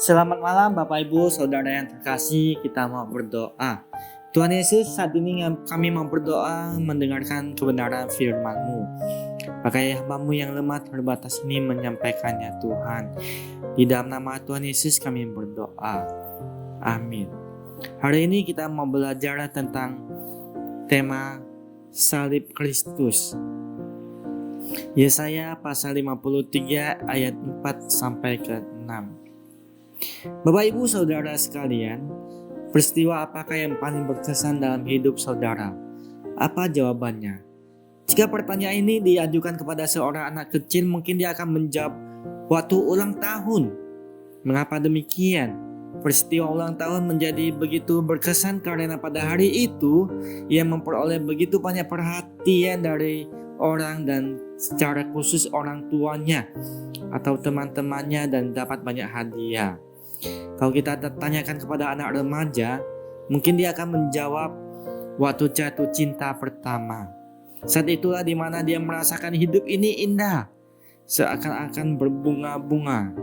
Selamat malam Bapak Ibu Saudara yang terkasih, kita mau berdoa. Tuhan Yesus, saat ini kami mau berdoa mendengarkan kebenaran firman-Mu. Pakai hamba-Mu yang lemah terbatas ini menyampaikannya Tuhan. Di dalam nama Tuhan Yesus kami berdoa. Amin. Hari ini kita mau belajar tentang tema salib Kristus. Yesaya pasal 53 ayat 4 sampai ke 6. Bapak Ibu Saudara sekalian, peristiwa apakah yang paling berkesan dalam hidup saudara? Apa jawabannya? Jika pertanyaan ini diajukan kepada seorang anak kecil, mungkin dia akan menjawab waktu ulang tahun. Mengapa demikian? Peristiwa ulang tahun menjadi begitu berkesan karena pada hari itu ia memperoleh begitu banyak perhatian dari orang dan secara khusus orang tuanya atau teman-temannya dan dapat banyak hadiah. Kalau kita tanyakan kepada anak remaja, mungkin dia akan menjawab waktu jatuh cinta pertama. Saat itulah di mana dia merasakan hidup ini indah, seakan-akan berbunga-bunga.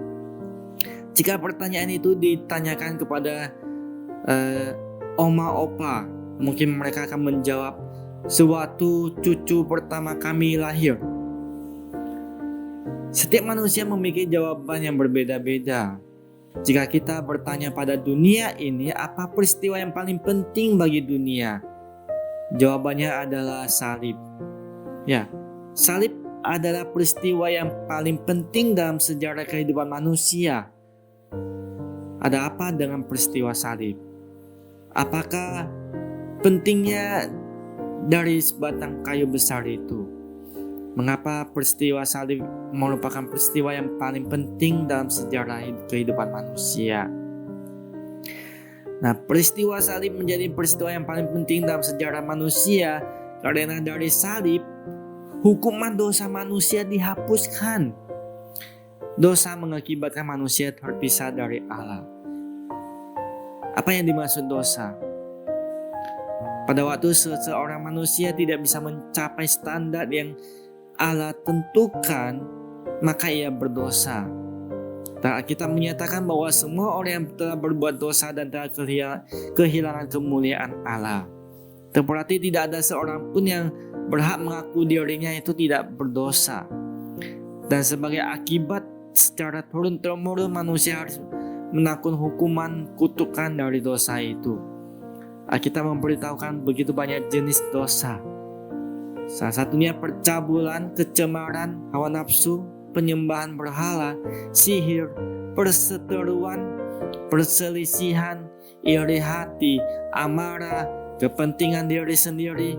Jika pertanyaan itu ditanyakan kepada oma opa, mungkin mereka akan menjawab sewaktu cucu pertama kami lahir. Setiap manusia memiliki jawaban yang berbeda-beda. Jika kita bertanya pada dunia ini, apa peristiwa yang paling penting bagi dunia? Jawabannya adalah salib. Ya, salib adalah peristiwa yang paling penting dalam sejarah kehidupan manusia. Ada apa dengan peristiwa salib? Apakah pentingnya dari sebatang kayu besar itu? Mengapa peristiwa salib merupakan peristiwa yang paling penting dalam sejarah kehidupan manusia? Nah, peristiwa salib menjadi peristiwa yang paling penting dalam sejarah manusia karena dari salib, hukuman dosa manusia dihapuskan. Dosa mengakibatkan manusia terpisah dari Allah. Apa yang dimaksud dosa? Pada waktu seseorang manusia tidak bisa mencapai standar yang Allah tentukan, maka ia berdosa. Dan kita menyatakan bahwa semua orang yang telah berbuat dosa dan telah kehilangan kemuliaan Allah. Berarti tidak ada seorang pun yang berhak mengaku dirinya itu tidak berdosa. Dan sebagai akibat secara turun-temurun manusia harus menanggung hukuman kutukan dari dosa itu. Kita memberitahukan begitu banyak jenis dosa. Salah satunya percabulan, kecemaran, hawa nafsu, penyembahan berhala, sihir, perseteruan, perselisihan, iri hati, amarah, kepentingan diri sendiri,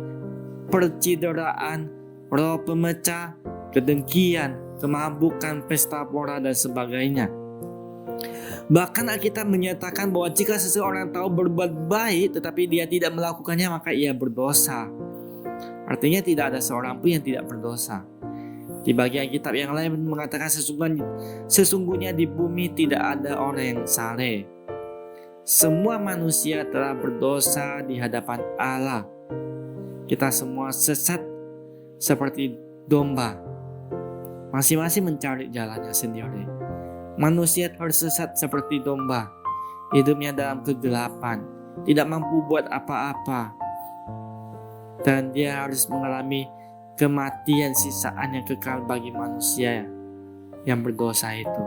percideraan, roh pemecah, kedengkian, kemabukan, pesta pora dan sebagainya. Bahkan Alkitab menyatakan bahwa jika seseorang tahu berbuat baik tetapi dia tidak melakukannya, maka ia berdosa. Artinya tidak ada seorang pun yang tidak berdosa. Di bagian kitab yang lain mengatakan sesungguhnya di bumi tidak ada orang yang saleh. Semua manusia telah berdosa di hadapan Allah. Kita semua sesat seperti domba. Masing-masing mencari jalannya sendiri. Manusia tersesat seperti domba. Hidupnya dalam kegelapan. Tidak mampu buat apa-apa. Dan dia harus mengalami kematian sisaan yang kekal bagi manusia yang berdosa itu.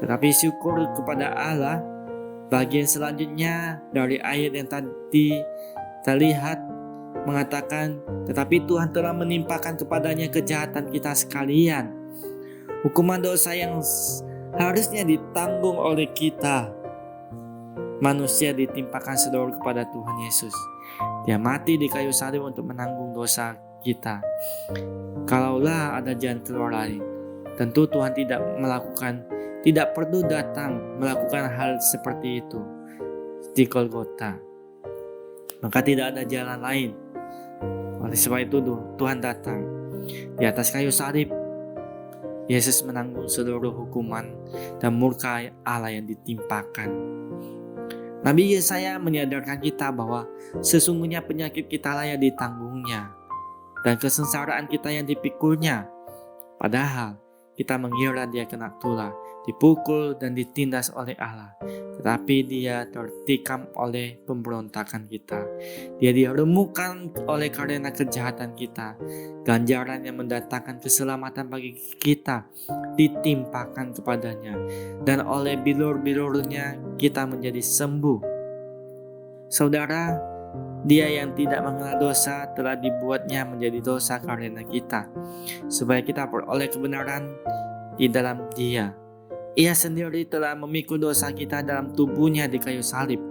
Tetapi syukur kepada Allah, bagian selanjutnya dari ayat yang tadi terlihat mengatakan, tetapi Tuhan telah menimpakan kepadanya kejahatan kita sekalian. Hukuman dosa yang harusnya ditanggung oleh kita, manusia ditimpakan seluruh kepada Tuhan Yesus. Dia mati di kayu salib untuk menanggung dosa kita. Kalaulah ada jalan keluar lain, tentu Tuhan tidak perlu datang melakukan hal seperti itu di Golgota. Maka tidak ada jalan lain. Oleh sebab itu Tuhan datang di atas kayu salib. Yesus menanggung seluruh hukuman dan murka Allah yang ditimpakan. Nabi Yesaya menyadarkan kita bahwa sesungguhnya penyakit kita lah yang ditanggungnya dan kesengsaraan kita yang dipikulnya. Padahal kita mengira dia kena tulah, dipukul dan ditindas oleh Allah. Tetapi dia tertikam oleh pemberontakan kita. Dia diremukkan oleh karena kejahatan kita. Ganjaran yang mendatangkan keselamatan bagi kita ditimpakan kepadanya. Dan oleh bilur-bilurnya kita menjadi sembuh. Saudara, dia yang tidak mengenal dosa telah dibuatnya menjadi dosa karena kita, supaya kita beroleh kebenaran di dalam Dia. Ia sendiri telah memikul dosa kita dalam tubuhnya di kayu salib,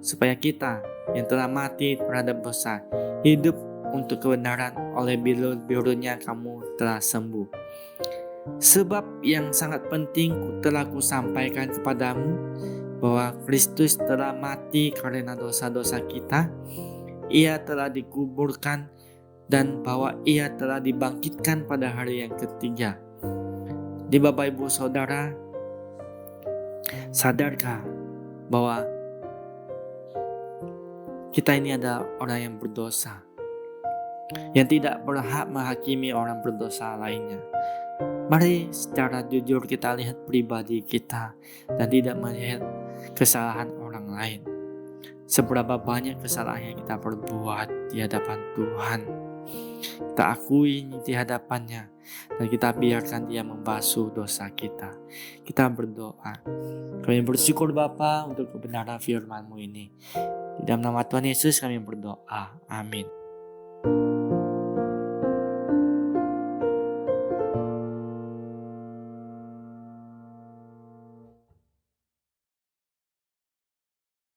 supaya kita yang telah mati terhadap dosa hidup untuk kebenaran. Oleh bilur-bilurnya kamu telah sembuh. Sebab yang sangat penting telah kusampaikan kepadamu, bahwa Kristus telah mati karena dosa-dosa kita, Ia telah dikuburkan, dan bahwa Ia telah dibangkitkan pada hari yang ketiga. Di Bapak Ibu Saudara, sadarkah bahwa kita ini adalah orang yang berdosa, yang tidak berhak menghakimi orang berdosa lainnya? Mari secara jujur kita lihat pribadi kita dan tidak melihat kesalahan orang lain. Seberapa banyak kesalahan yang kita perbuat di hadapan Tuhan, kita akui di hadapannya, dan kita biarkan Dia membasuh dosa kita. Kita berdoa. Kami bersyukur Bapa untuk kebenaran firman-Mu ini. Di dalam nama Tuhan Yesus kami berdoa. Amin.